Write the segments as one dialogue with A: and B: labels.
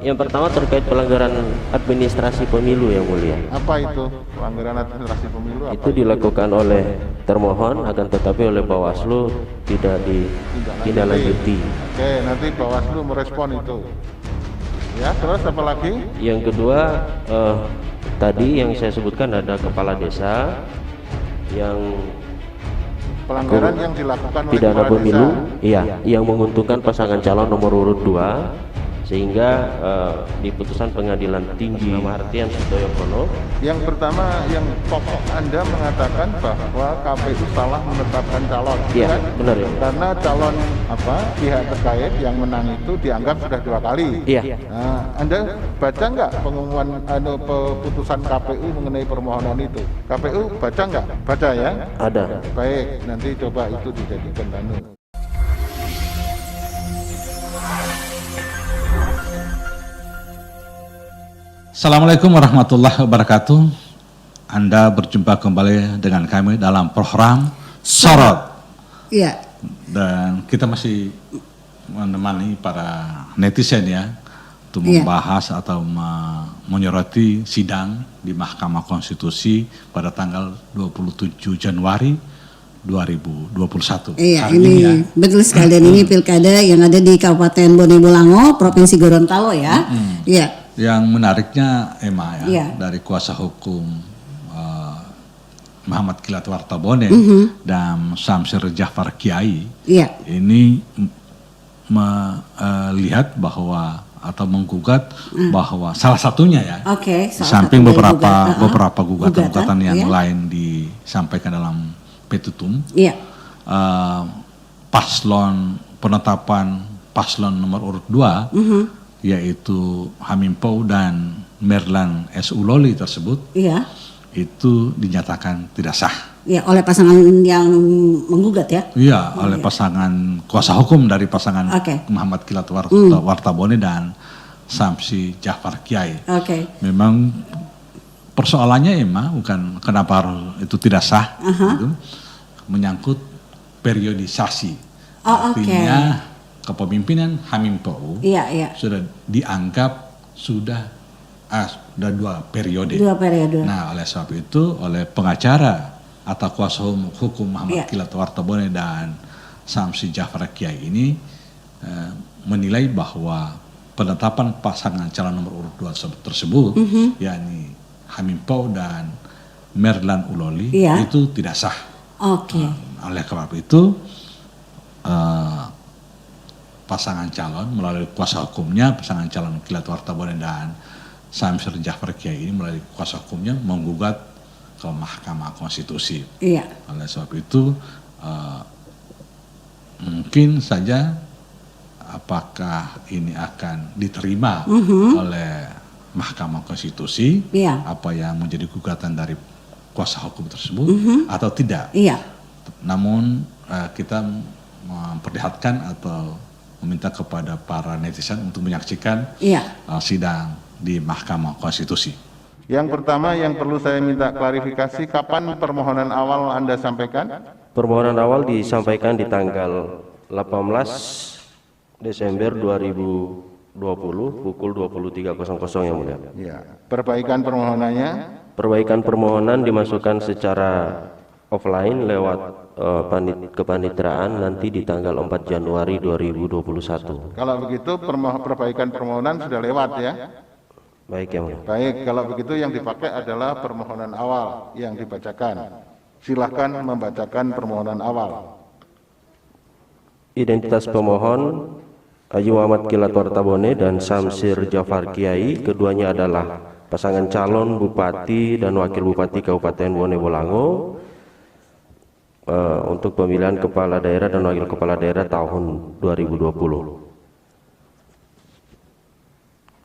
A: Yang pertama terkait pelanggaran administrasi pemilu yang mulia.
B: Apa itu pelanggaran administrasi pemilu?
A: Itu dilakukan oleh termohon, akan tetapi oleh Bawaslu tidak ditindaklanjuti.
B: Oke, nanti Bawaslu merespon itu. Ya, terus apa lagi?
A: Yang kedua, tadi yang saya sebutkan ada kepala desa yang
B: Pelanggaran yang dilakukan oleh
A: pidana
B: kepala
A: pemilu,
B: desa.
A: iya, yang menguntungkan pasangan calon nomor urut 2, sehingga di putusan pengadilan tinggi Martian Sutoyokono.
B: Yang pertama, yang pokok Anda mengatakan bahwa KPU salah menetapkan calon.
A: Iya,
B: kan?
A: benar ya.
B: Karena calon pihak terkait yang menang itu dianggap sudah 2 kali.
A: Iya.
B: Nah, Anda baca nggak pengumuman putusan KPU mengenai permohonan itu? KPU baca nggak? Baca ya.
A: Ada.
B: Baik, nanti coba itu dijadikan anu.
C: Assalamualaikum warahmatullahi wabarakatuh. Anda berjumpa kembali dengan kami dalam program Sorot.
D: Iya.
C: Dan kita masih menemani para netizen ya untuk membahas atau menyoroti sidang di Mahkamah Konstitusi pada tanggal 27 Januari 2021.
D: Iya,
C: Hari
D: ini
C: ya.
D: betul sekali. Dan ini pilkada yang ada di Kabupaten Bone Bolango, Provinsi Gorontalo ya. Iya.
C: Yang menariknya Emma ya,
D: Iya.
C: dari kuasa hukum Muhammad Kilat Wartabone dan Samsir Jafar Kiai,
D: Iya.
C: ini melihat bahwa atau menggugat bahwa salah satunya ya,
D: Oke.
C: di samping beberapa
D: Gugatan,
C: gugatan yang
D: iya.
C: lain disampaikan dalam petitum,
D: Iya.
C: paslon penetapan paslon nomor urut 2 yaitu Hamimpo dan Merlan S. Uloli tersebut
D: Iya.
C: itu dinyatakan tidak sah.
D: Iya, oleh pasangan yang menggugat ya.
C: Iya, oleh pasangan kuasa hukum dari pasangan
D: Oke.
C: Muhammad Kilat Wartabone dan Samsi Jafar Kiai.
D: Oke.
C: Memang persoalannya Emma bukan kenapa itu tidak sah, gitu, menyangkut periodisasi.
D: Oh, oke.
C: Artinya kepemimpinan Hamimpo
D: Iya.
C: sudah dianggap sudah 2 periode.
D: 2 periode.
C: Nah, oleh sebab itu oleh pengacara atau kuasa hukum Muhammad
D: Iya.
C: Kilat Wartabone dan Samsi Jafar Kiai ini menilai bahwa penetapan pasangan calon nomor urut 2 tersebut, yakni Hamimpo dan Merlan Uloli,
D: Iya.
C: itu tidak sah.
D: Oke.
C: Oleh sebab itu pasangan calon melalui kuasa hukumnya, pasangan calon Kilat Wartabone dan Samsir Jafar Kiai ini melalui kuasa hukumnya menggugat ke Mahkamah Konstitusi.
D: Iya.
C: Oleh sebab itu mungkin saja apakah ini akan diterima oleh Mahkamah Konstitusi,
D: Iya.
C: apa yang menjadi gugatan dari kuasa hukum tersebut atau tidak.
D: Iya.
C: Namun kita memperlihatkan atau meminta kepada para netizen untuk menyaksikan
D: Iya.
C: sidang di Mahkamah Konstitusi.
B: Yang pertama yang perlu saya minta klarifikasi, kapan permohonan awal Anda sampaikan?
A: Permohonan awal disampaikan di tanggal 18 Desember 2020 pukul 23.00 yang mulia.
B: Ya. Perbaikan permohonannya?
A: Perbaikan permohonan dimasukkan secara offline lewat kepaniteraan nanti di tanggal 4 Januari 2021.
B: Kalau begitu perbaikan permohonan sudah lewat ya.
A: Baik yang mulia.
B: Baik, kalau begitu yang dipakai adalah permohonan awal yang dibacakan. Silahkan membacakan permohonan awal.
A: Identitas pemohon Haji Muhammad Kilat Wartabone dan Samsir Jafar Kiai, keduanya adalah pasangan calon Bupati dan Wakil Bupati Kabupaten Bone Bolango untuk pemilihan kepala daerah dan wakil kepala daerah tahun 2020.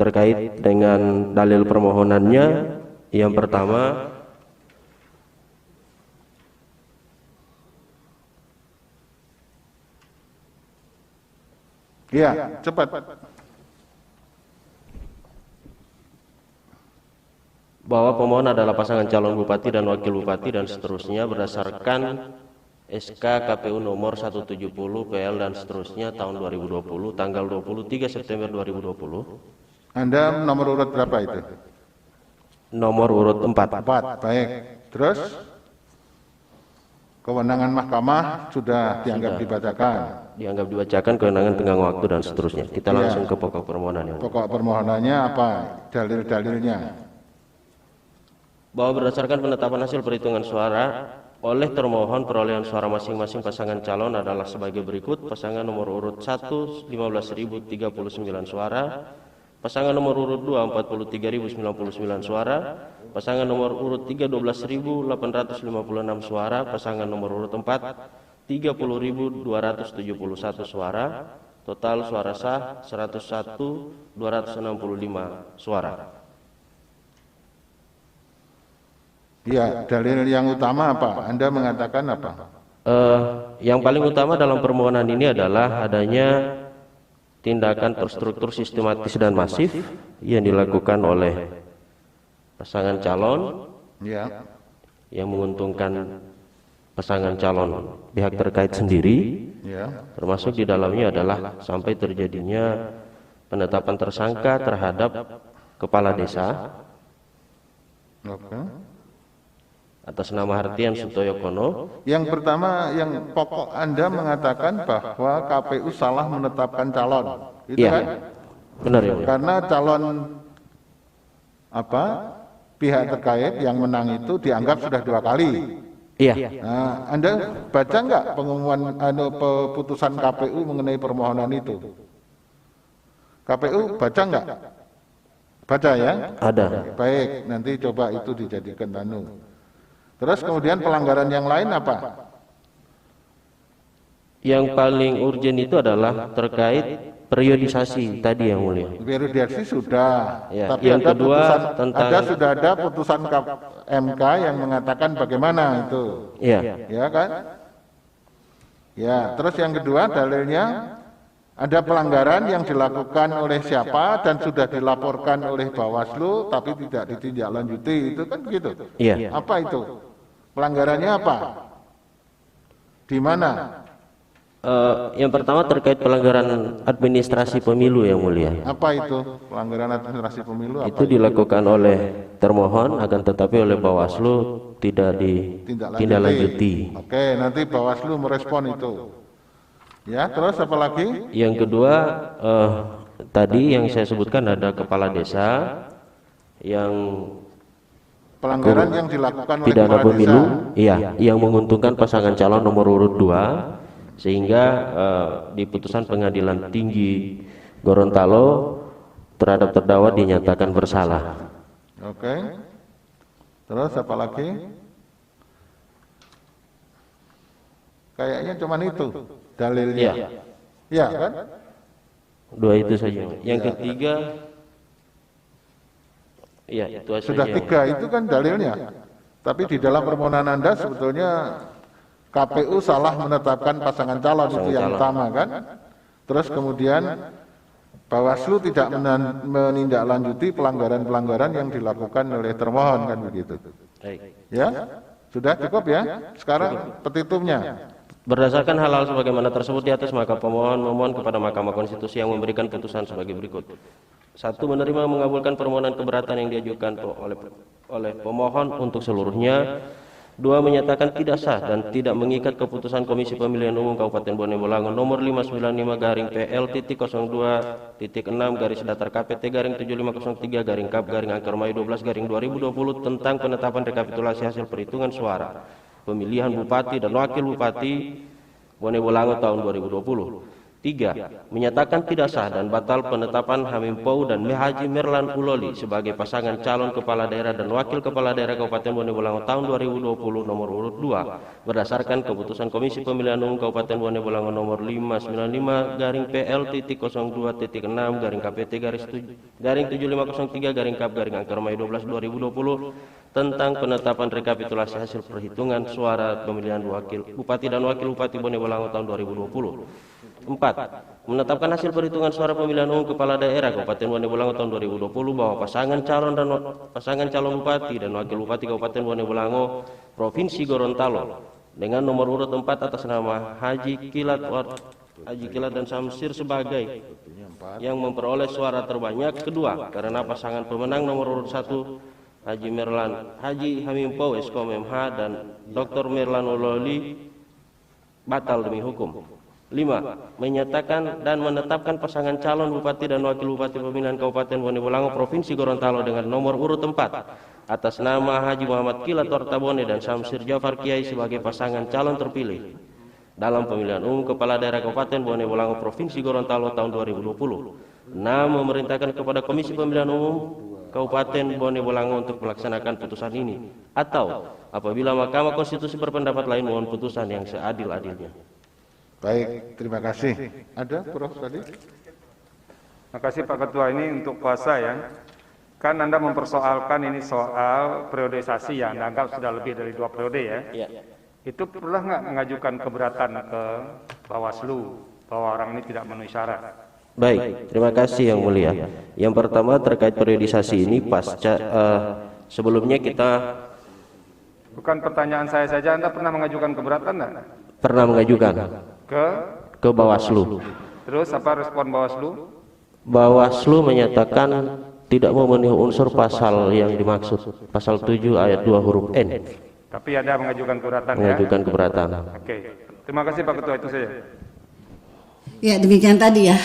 A: Terkait dengan dalil permohonannya, yang pertama
B: Ya, cepat.
A: bahwa pemohon adalah pasangan calon bupati dan wakil bupati dan seterusnya berdasarkan SK KPU nomor 170 PL dan seterusnya tahun 2020 tanggal 23 September 2020.
B: Anda nomor urut berapa itu?
A: Nomor urut 4.
B: 4, baik. Terus kewenangan mahkamah sudah dianggap dibacakan.
A: Dianggap dibacakan, kewenangan tenggang waktu dan seterusnya. Kita langsung ke pokok permohonan yang
B: Pokok permohonannya apa? Dalil-dalilnya.
A: bahwa berdasarkan penetapan hasil perhitungan suara oleh termohon, perolehan suara masing-masing pasangan calon adalah sebagai berikut. Pasangan nomor urut 1 15.039 suara, pasangan nomor urut 2 43.099 suara, pasangan nomor urut 3 12.856 suara, pasangan nomor urut 4 30.271 suara, total suara sah 101.265 suara.
B: Ya, dalil yang utama apa? Anda mengatakan apa?
A: Yang paling utama dalam permohonan ini adalah adanya tindakan terstruktur, sistematis dan masif yang dilakukan oleh pasangan calon
B: Ya,
A: yang menguntungkan pasangan calon pihak terkait sendiri,
B: ya,
A: termasuk di dalamnya adalah sampai terjadinya penetapan tersangka terhadap kepala desa
B: oke.
A: atas nama Hartian Sutoyo Kono.
B: Yang pertama, yang pokok Anda mengatakan bahwa KPU salah menetapkan calon, itu
A: Iya,
B: kan?
A: benar ya, Mulia.
B: Karena calon pihak terkait yang menang itu dianggap sudah 2 kali.
A: Iya,
B: Nah, Anda baca nggak pengumuman keputusan KPU mengenai permohonan itu? KPU baca nggak? Baca ya?
A: ada.
B: Baik, nanti coba itu dijadikan Terus kemudian pelanggaran yang lain apa?
A: Yang paling urgen itu adalah terkait periodisasi tadi yang mulia.
B: Periodisasi sudah,
A: Ya,
B: tapi
A: yang
B: ada
A: kedua
B: putusan,
A: tentang-
B: sudah ada putusan MK yang mengatakan bagaimana itu,
A: Iya,
B: ya kan? Ya, terus yang kedua dalilnya ada pelanggaran yang dilakukan oleh siapa dan sudah dilaporkan oleh Bawaslu tapi tidak ditindaklanjuti, itu kan gitu.
A: iya.
B: Apa itu? Pelanggarannya apa? Di mana?
A: Yang pertama terkait pelanggaran administrasi pemilu yang mulia.
B: Apa itu? Pelanggaran administrasi pemilu apa?
A: Itu dilakukan oleh termohon, akan tetapi oleh Bawaslu tidak ditindaklanjuti.
B: Oke, nanti Bawaslu merespon itu. Ya, terus apa lagi?
A: Yang kedua, tadi yang saya sebutkan ada kepala desa yang
B: Pelanggaran yang dilakukan oleh
A: pidana
B: kepala
A: pemilu,
B: desa.
A: iya, yang menguntungkan pasangan calon nomor urut 2, sehingga di putusan pengadilan tinggi Gorontalo terhadap terdakwa dinyatakan bersalah.
B: Oke. Terus apa lagi? Kayaknya cuman itu dalilnya.
A: Iya,
B: Ya kan?
A: 2 itu saja. Yang ketiga, iya itu
B: Sudah
A: saja.
B: 3 itu kan dalilnya. Tapi di dalam permohonan Anda sebetulnya KPU salah menetapkan pasangan calon itu yang utama kan? Terus kemudian Bawaslu tidak menindaklanjuti pelanggaran-pelanggaran yang dilakukan oleh termohon kan begitu.
A: Baik.
B: Ya? Sudah cukup ya? Sekarang petitumnya.
A: Berdasarkan hal-hal sebagaimana tersebut di atas, maka pemohon memohon kepada Mahkamah Konstitusi yang memberikan putusan sebagai berikut. 1. Menerima mengabulkan permohonan keberatan yang diajukan oleh pemohon untuk seluruhnya. 2. Menyatakan tidak sah dan tidak mengikat keputusan Komisi Pemilihan Umum Kabupaten Bone Bolango nomor 595-PL.02.6-75003-7503-KAP-12-Angker-Mayu 12-2020 tentang penetapan rekapitulasi hasil perhitungan suara pemilihan bupati dan wakil bupati Bone Bolango tahun 2020. 3. Menyatakan tidak sah dan batal penetapan Hamim Pou dan Haji Merlan Uloli sebagai pasangan calon kepala daerah dan wakil kepala daerah Kabupaten Bone Bolango tahun 2020 nomor urut 2 berdasarkan keputusan Komisi Pemilihan Umum Kabupaten Bone Bolango nomor 595-PL.02.6-KPT-7503-7503-KAP-Angker-Mayu 12-2020 tentang penetapan rekapitulasi hasil perhitungan suara pemilihan wakil bupati dan wakil bupati Bone Bolango tahun 2020. 4. Menetapkan hasil perhitungan suara pemilihan umum kepala daerah Kabupaten Bone Bolango tahun 2020 bahwa pasangan calon bupati dan wakil bupati Kabupaten Bone Bolango Provinsi Gorontalo dengan nomor urut 4 atas nama Haji Kilat dan Samsir sebagai yang memperoleh suara terbanyak. Kedua, karena pasangan pemenang nomor urut 1 Haji Hamimpau Eskom MH dan Dr. Merlan Ololi batal demi hukum. 5. Menyatakan dan menetapkan pasangan calon bupati dan wakil bupati pemilihan Kabupaten Bone Bolango Provinsi Gorontalo dengan nomor urut 4 atas nama Haji Muhammad Kilat Wartabone dan Samsir Jafar Kiai sebagai pasangan calon terpilih dalam pemilihan umum kepala daerah Kabupaten Bone Bolango Provinsi Gorontalo tahun 2020. 6. Memerintahkan kepada Komisi Pemilihan Umum Kabupaten Bone Bolango untuk melaksanakan putusan ini, atau apabila Mahkamah Konstitusi berpendapat lain mohon putusan yang seadil-adilnya.
B: Baik, terima kasih. Ada Prof tadi?
E: Terima kasih Pak Ketua. Ini untuk kuasa ya. Kan Anda mempersoalkan ini soal periodisasi ya. Anda anggap sudah lebih dari 2 periode ya. Itu pernah nggak mengajukan keberatan ke Bawaslu bahwa orang ini tidak memenuhi syarat?
A: Baik, terima kasih Yang Mulia. Yang pertama terkait periodisasi ini pasca sebelumnya kita
E: Bukan pertanyaan saya saja, Anda pernah mengajukan keberatan enggak?
A: pernah mengajukan ke Bawaslu.
E: Terus apa respon Bawaslu?
A: Bawaslu menyatakan tidak memenuhi unsur pasal yang dimaksud, pasal 7 ayat 2 huruf N.
E: Tapi ada mengajukan keberatan
A: Mengajukan
E: ya?
A: keberatan.
E: Oke, terima kasih Pak Ketua, itu saja.
D: Ya, demikian tadi ya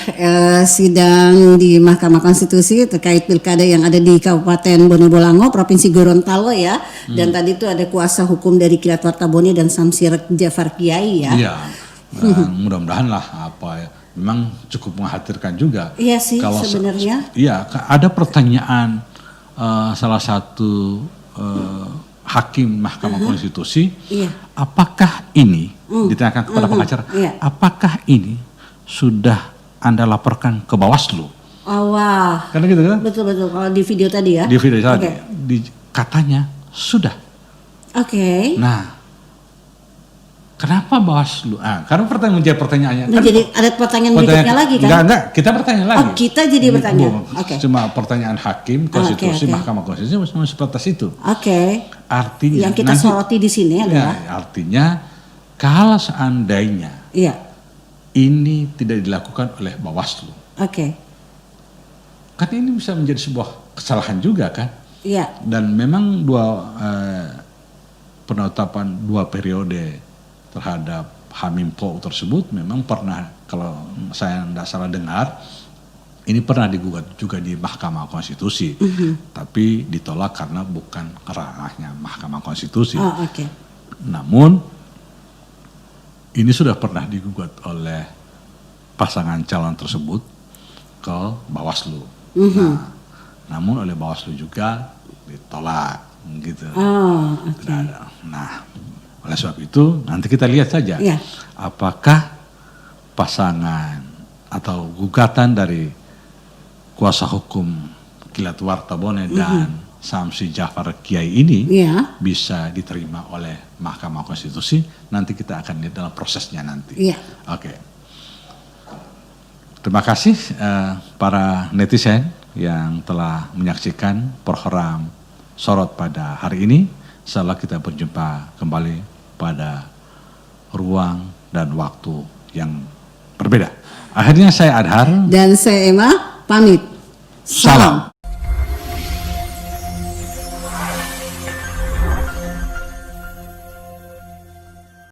D: sidang di Mahkamah Konstitusi terkait pilkada yang ada di Kabupaten Bone Bolango, Provinsi Gorontalo ya. Dan tadi itu ada kuasa hukum dari Kilat Wartabone dan Samsir Jafar Kiai ya.
C: Iya. Dan mudah-mudahan lah memang cukup mengkhawatirkan juga.
D: Iya sih sebenarnya.
C: Iya, ada pertanyaan salah satu hakim Mahkamah Konstitusi, apakah ini ditanyakan kepada pengacara, apakah ini sudah Anda laporkan ke Bawaslu?
D: Oh, wah.
C: Karena gitu kan?
D: Betul-betul kalau di video tadi ya.
C: Di video tadi, katanya sudah.
D: Oke.
C: Nah, kenapa Bawaslu? Karena menjadi pertanyaannya.
D: Menjadi ada pertanyaan berikutnya lagi kan?
C: Enggak, kita bertanya lagi.
D: Oh, kita jadi bertanya. Oke.
C: Cuma pertanyaan hakim konstitusi, Mahkamah Konstitusi cuma sebatas itu.
D: Oke.
C: Artinya
D: yang kita soroti di sini adalah
C: artinya kalau seandainya ini tidak dilakukan oleh Bawaslu. Kan ini bisa menjadi sebuah kesalahan juga kan?
D: Iya.
C: Dan memang penetapan 2 periode terhadap Hamimpau tersebut memang pernah, kalau saya tidak salah dengar, ini pernah digugat juga di Mahkamah Konstitusi, tapi ditolak karena bukan ranahnya Mahkamah Konstitusi. Namun ini sudah pernah digugat oleh pasangan calon tersebut ke Bawaslu. Namun oleh Bawaslu juga ditolak, gitu. Nah, oleh sebab itu nanti kita lihat saja apakah pasangan atau gugatan dari kuasa hukum Kilat Wartabone dan Samsir Jafar Kiai ini bisa diterima oleh Mahkamah Konstitusi. Nanti kita akan lihat dalam prosesnya nanti. Terima kasih para netizen yang telah menyaksikan program Sorot pada hari ini. Insyaallah kita berjumpa kembali pada ruang dan waktu yang berbeda. Akhirnya saya Adhar
D: dan saya Emma pamit.
C: Salam.